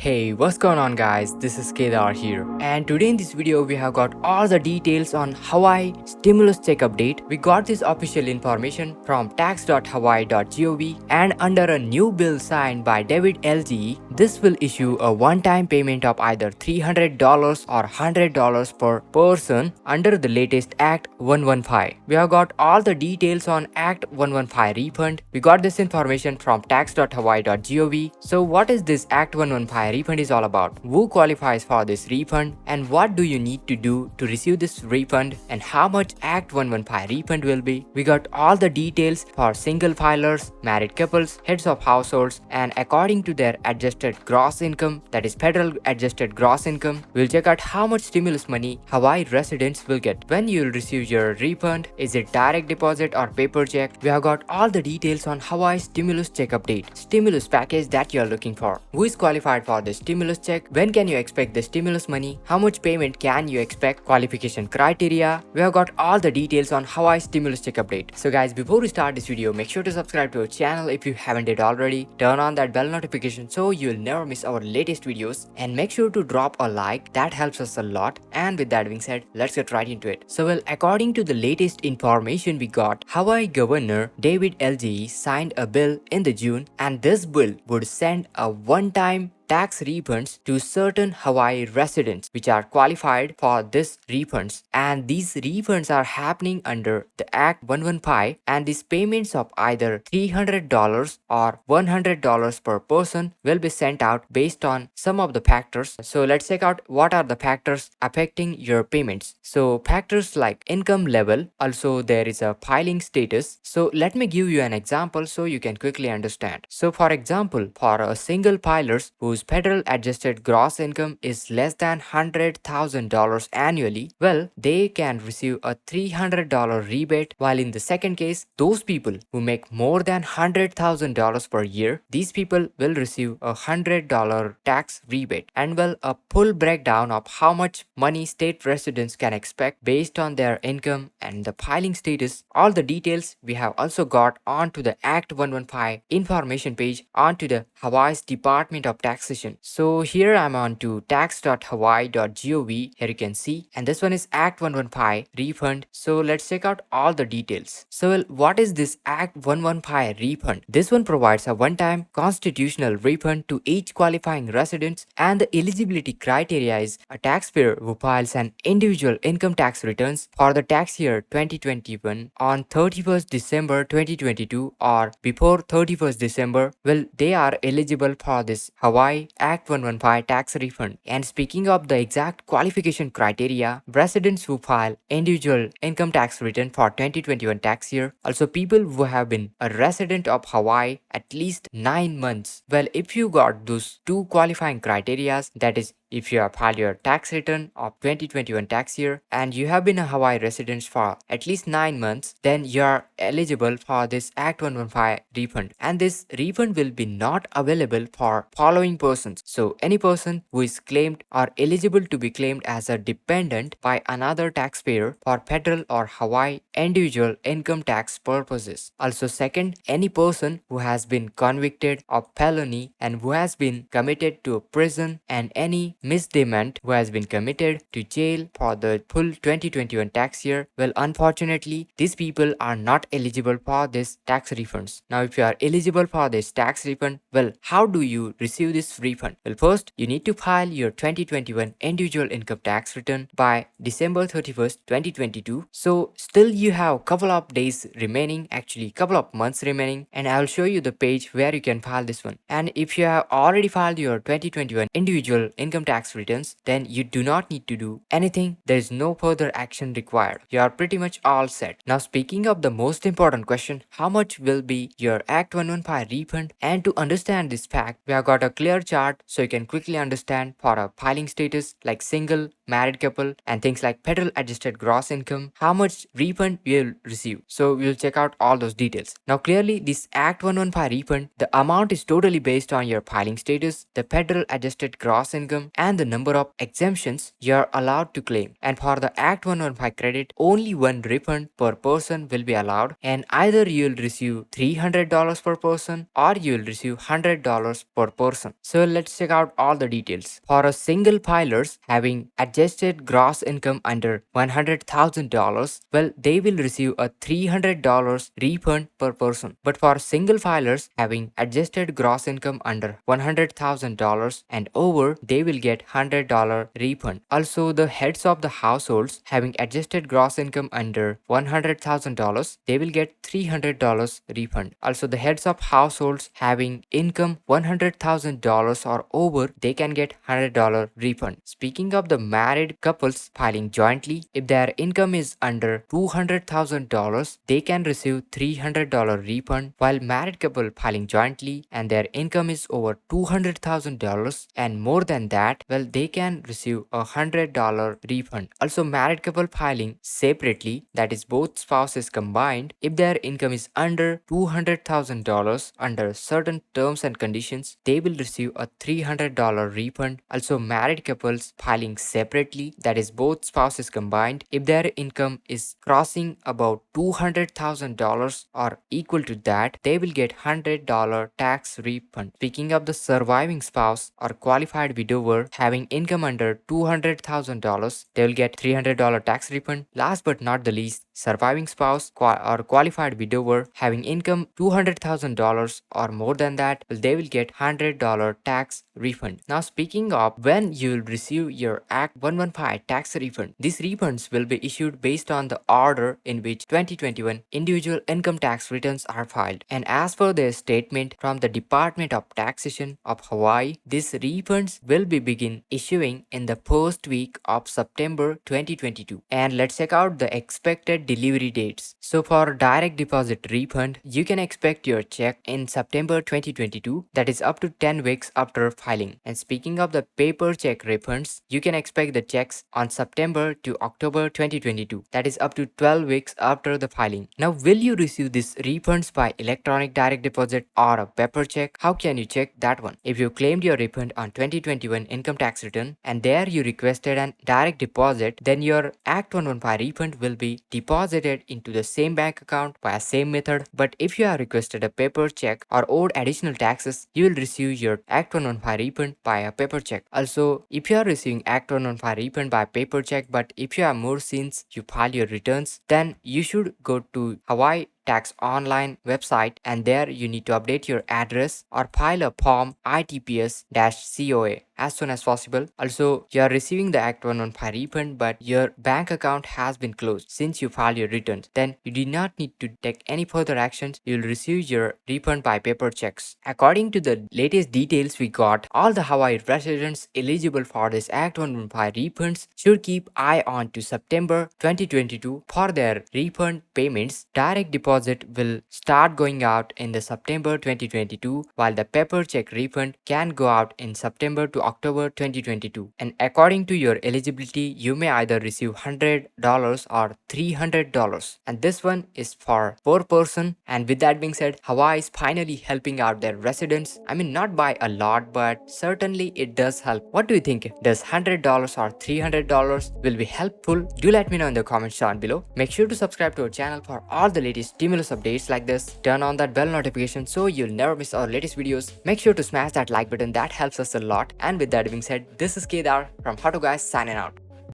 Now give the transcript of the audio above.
Hey, what's going on guys? This is Kedar here, and today in this video we have got all the details on Hawaii stimulus check update. We got this official information from tax.hawaii.gov, and under a new bill signed by David LGE, this will issue a one-time payment of either $300 or $100 per person under the latest Act 115. We have got all the details on Act 115 refund. We got this information from tax.hawaii.gov. So what is this Act 115 refund is all about? Who qualifies for this refund, and what do you need to do to receive this refund, and how much Act 115 refund will be? We got all the details for single filers, married couples, heads of households, and according to their adjusted gross income, that is federal adjusted gross income. We'll check out how much stimulus money Hawaii residents will get when you'll receive your refund. Is it direct deposit or paper check? We have got all the details on Hawaii stimulus check update, stimulus package that you're looking for. Who is qualified for the stimulus check? When can you expect the stimulus money? How much payment can you expect? Qualification criteria. We have got all the details on Hawaii stimulus check update. So guys, before we start this video, make sure to subscribe to our channel if you haven't did already. Turn on that bell notification so you'll never miss our latest videos, and make sure to drop a like. That helps us a lot. And with that being said, let's get right into it. So well, according to the latest information we got, Hawaii Governor David LGE signed a bill in the June, and this bill would send a one-time tax refunds to certain Hawaii residents which are qualified for this refunds, and these refunds are happening under the Act 115, and these payments of either $300 or $100 per person will be sent out based on some of the factors. So let's check out what are the factors affecting your payments. So factors like income level, also there is a filing status. So let me give you an example so you can quickly understand. So for example, for a single filers whose federal adjusted gross income is less than $100,000 annually, well, they can receive a $300 rebate, while in the second case, those people who make more than $100,000 per year, these people will receive a $100 tax rebate. And well, a full breakdown of how much money state residents can expect based on their income and the filing status, all the details we have also got onto the Act 115 information page onto the Hawaii's Department of Taxation. So here I'm on to tax.hawaii.gov. Here you can see, and this one is Act 115 refund. So let's check out all the details. So well, what is this Act 115 refund? This one provides a one-time constitutional refund to each qualifying resident, and the eligibility criteria is a taxpayer who files an individual income tax returns for the tax year 2021 on 31st December 2022 or before 31st December. Well, they are eligible for this Hawaii Act 115 tax refund. And speaking of the exact qualification criteria, residents who file individual income tax return for 2021 tax year, also people who have been a resident of Hawaii at least 9 months. Well, if you got those two qualifying criterias, that is, if you have filed your tax return of 2021 tax year and you have been a Hawaii resident for at least 9 months, then you are eligible for this Act 115 refund. And this refund will be not available for following persons. So any person who is claimed or eligible to be claimed as a dependent by another taxpayer for federal or Hawaii individual income tax purposes. Also second, any person who has been convicted of felony and who has been committed to a prison, and any misdemeanor who has been committed to jail for the full 2021 tax year. Well, unfortunately, these people are not eligible for this tax refunds. Now, if you are eligible for this tax refund, well, how do you receive this refund? Well, first, you need to file your 2021 individual income tax return by December 31st, 2022. So, still you have a couple of days remaining, actually couple of months remaining, and I will show you the page where you can file this one. And if you have already filed your 2021 individual income tax returns, then you do not need to do anything. There is no further action required. You are pretty much all set. Now, speaking of the most important question, how much will be your Act 115 refund? And to understand this fact, we have got a clear chart so you can quickly understand for a filing status like single, married couple, and things like federal adjusted gross income, how much refund you'll receive. So we'll check out all those details. Now clearly this Act 115 refund, the amount is totally based on your filing status, the federal adjusted gross income, and the number of exemptions you're allowed to claim. And for the Act 115 credit, only one refund per person will be allowed, and either you'll receive $300 per person or you'll receive $100 per person. So let's check out all the details. For a single filers having adjusted gross income under $100,000, well, they will receive a $300 refund per person. But for single filers having adjusted gross income under $100,000 and over, they will get $100 refund. Also, the heads of the households having adjusted gross income under $100,000, they will get $300 refund. Also, the heads of households having income $100,000 or over, they can get $100 refund. Speaking of the married couples filing jointly, if their income is under $200,000, they can receive $300 refund, while married couple filing jointly and their income is over $200,000 and more than that, well, they can receive $100 refund. Also, married couple filing separately, that is both spouses combined, if their income is under $200,000 under certain terms and conditions, they will receive a $300 refund. Also, married couples filing separately, that is both spouses combined, if their income is crossing about $200,000 or equal to that, they will get $100 tax refund. Speaking of the surviving spouse or qualified widower having income under $200,000, they will get $300 tax refund. Last but not the least, surviving spouse or qualified widower having income $200,000 or more than that, well, they will get $100 tax refund. Now speaking of when you will receive your Act 115 tax refund, these refunds will be issued based on the order in which 2021 individual income tax returns are filed. And as per their statement from the Department of Taxation of Hawaii, these refunds will be begin issuing in the first week of September 2022. And let's check out the expected delivery dates. So for direct deposit refund, you can expect your check in September 2022, that is up to 10 weeks after filing. And speaking of the paper check refunds, you can expect the checks on September to October 2022, that is up to 12 weeks after the filing. Now, will you receive these refunds by electronic direct deposit or a paper check? How can you check that one? If you claimed your refund on 2021 income tax return and there you requested an direct deposit, then your Act 115 refund will be deposited into the same bank account by a same method. But if you have requested a paper check or owed additional taxes, you will receive your Act 115 refund by a paper check. Also, if you are receiving Act 115 refund by paper check, but if you have more since you file your returns, then you should go to Hawaii Tax Online website, and there you need to update your address or file a form ITPS-COA as soon as possible. Also, you are receiving the Act 115 refund but your bank account has been closed since you filed your returns, then you do not need to take any further actions. You will receive your refund by paper checks. According to the latest details we got, all the Hawaii residents eligible for this Act 115 refunds should keep eye on to September 2022 for their refund payments. Direct deposit will start going out in the September 2022, while the paper check refund can go out in September to October 2022. And according to your eligibility, you may either receive $100 or $300. And this one is for per person. And with that being said, Hawaii is finally helping out their residents. I mean, not by a lot, but certainly it does help. What do you think? Does $100 or $300 will be helpful? Do let me know in the comments down below. Make sure to subscribe to our channel for all the latest stimulus updates like this. Turn on that bell notification so you'll never miss our latest videos. Make sure to smash that like button, that helps us a lot. And with that being said, this is Kedar from How To Guys signing out.